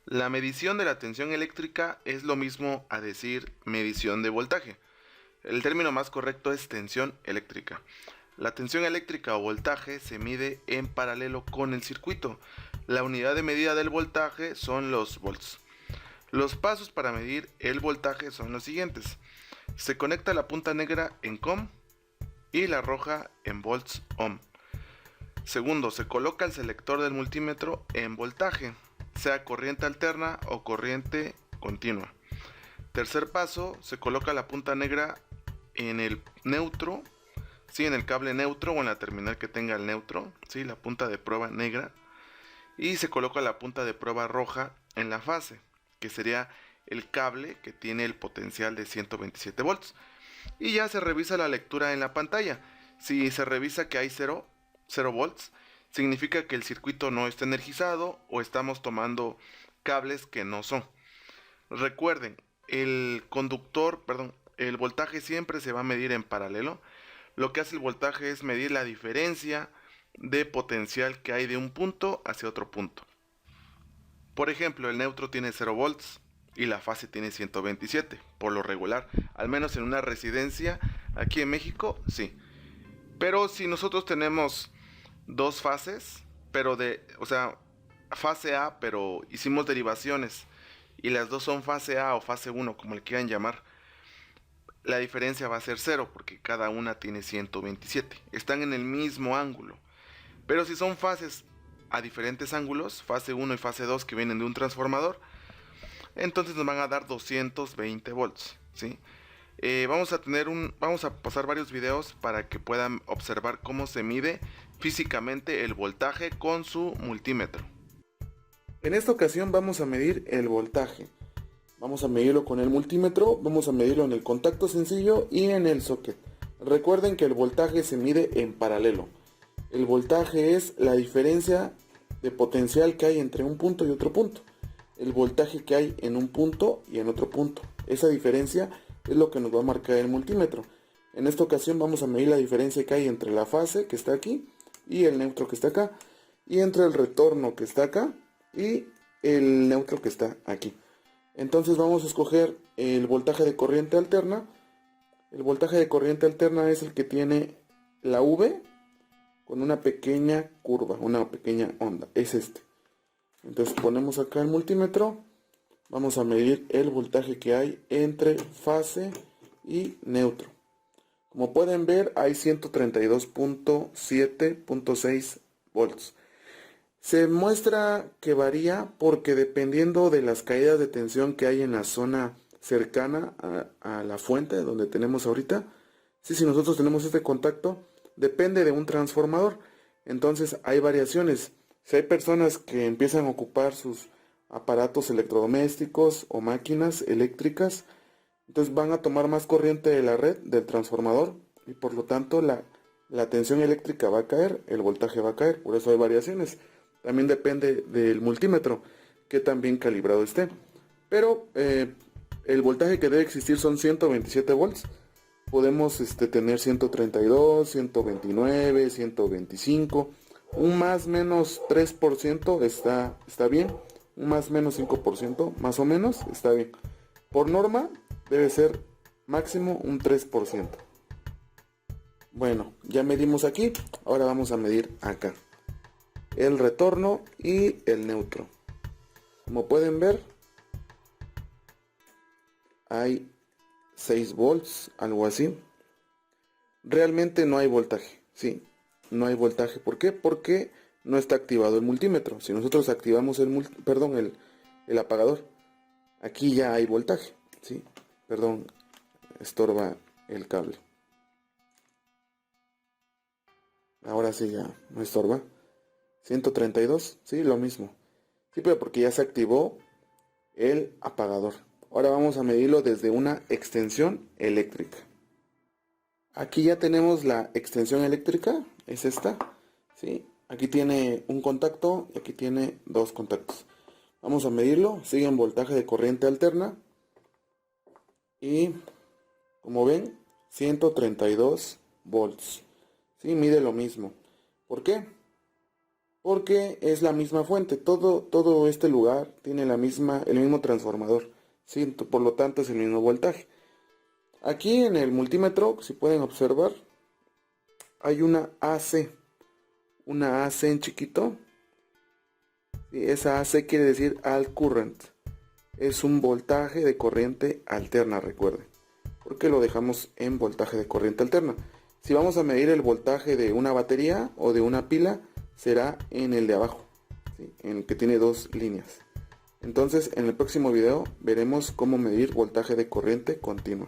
La medición de la tensión eléctrica es lo mismo a decir medición de voltaje. El término más correcto es tensión eléctrica. La tensión eléctrica o voltaje se mide en paralelo con el circuito. La unidad de medida del voltaje son los volts. Los pasos para medir el voltaje son los siguientes. Se conecta la punta negra en COM y la roja en volts ohm. Segundo, se coloca el selector del multímetro en voltaje, sea corriente alterna o corriente continua. Tercer paso, se coloca la punta negra en el neutro, sí, en el cable neutro o en la terminal que tenga el neutro, sí, la punta de prueba negra, y se coloca la punta de prueba roja en la fase, que sería el cable que tiene el potencial de 127 volts. Y ya se revisa la lectura en la pantalla. Si se revisa que hay 0 volts, significa que el circuito no está energizado o estamos tomando cables que no son. Recuerden, el voltaje siempre se va a medir en paralelo. Lo que hace el voltaje es medir la diferencia de potencial que hay de un punto hacia otro punto. Por ejemplo, el neutro tiene 0 volts y la fase tiene 127, por lo regular, al menos en una residencia aquí en México, sí. Pero si nosotros tenemos dos fases, fase A, pero hicimos derivaciones y las dos son fase A o fase 1, como le quieran llamar, la diferencia va a ser cero porque cada una tiene 127. Están en el mismo ángulo. Pero si son fases a diferentes ángulos, fase 1 y fase 2 que vienen de un transformador, entonces nos van a dar 220 volts, ¿sí? Vamos a pasar varios videos para que puedan observar cómo se mide físicamente el voltaje con su multímetro. En esta ocasión vamos a medir el voltaje. Vamos a medirlo con el multímetro, vamos a medirlo en el contacto sencillo y en el socket. Recuerden que el voltaje se mide en paralelo. El voltaje es la diferencia de potencial que hay entre un punto y otro punto. El voltaje que hay en un punto y en otro punto. Esa diferencia es lo que nos va a marcar el multímetro. En esta ocasión vamos a medir la diferencia que hay entre la fase que está aquí y el neutro que está acá. Y entre el retorno que está acá y el neutro que está aquí. Entonces vamos a escoger el voltaje de corriente alterna. El voltaje de corriente alterna es el que tiene la V con una pequeña curva, una pequeña onda. Es este. Entonces ponemos acá el multímetro. Vamos a medir el voltaje que hay entre fase y neutro. Como pueden ver, hay 132.7.6 volts. Se muestra que varía porque dependiendo de las caídas de tensión que hay en la zona cercana a la fuente donde tenemos ahorita, si nosotros tenemos este contacto, depende de un transformador. Entonces hay variaciones. Si hay personas que empiezan a ocupar sus aparatos electrodomésticos o máquinas eléctricas, entonces van a tomar más corriente de la red, del transformador, y por lo tanto la tensión eléctrica va a caer, el voltaje va a caer, por eso hay variaciones. También depende del multímetro, que tan bien calibrado esté. Pero el voltaje que debe existir son 127 volts. Podemos tener 132, 129, 125. Un más menos 3% está bien. Un más menos 5% más o menos está bien. Por norma debe ser máximo un 3%. Bueno, ya medimos aquí. Ahora vamos a medir acá el retorno y el neutro. Como pueden ver, hay 6 volts, algo así. Realmente no hay voltaje, sí, no hay voltaje. ¿Por qué? Porque no está activado el multímetro. Si nosotros activamos el apagador, aquí ya hay voltaje, sí. Perdón, estorba el cable. Ahora sí ya no estorba. 132, sí, lo mismo. Sí, pero porque ya se activó el apagador. Ahora vamos a medirlo desde una extensión eléctrica. Aquí ya tenemos la extensión eléctrica, es esta, ¿sí? Aquí tiene un contacto y aquí tiene dos contactos. Vamos a medirlo, sigue en voltaje de corriente alterna. Y como ven, 132 volts. Sí, mide lo mismo. ¿Por qué? porque es la misma fuente. Todo este lugar tiene el mismo transformador, ¿sí? Por lo tanto es el mismo voltaje. Aquí en el multímetro, si pueden observar, hay una AC en chiquito. ¿Sí? Esa AC quiere decir alt current. Es un voltaje de corriente alterna, recuerden, porque lo dejamos en voltaje de corriente alterna. Si vamos a medir el voltaje de una batería o de una pila, será en el de abajo, ¿sí? En el que tiene dos líneas. Entonces, en el próximo video veremos cómo medir voltaje de corriente continua.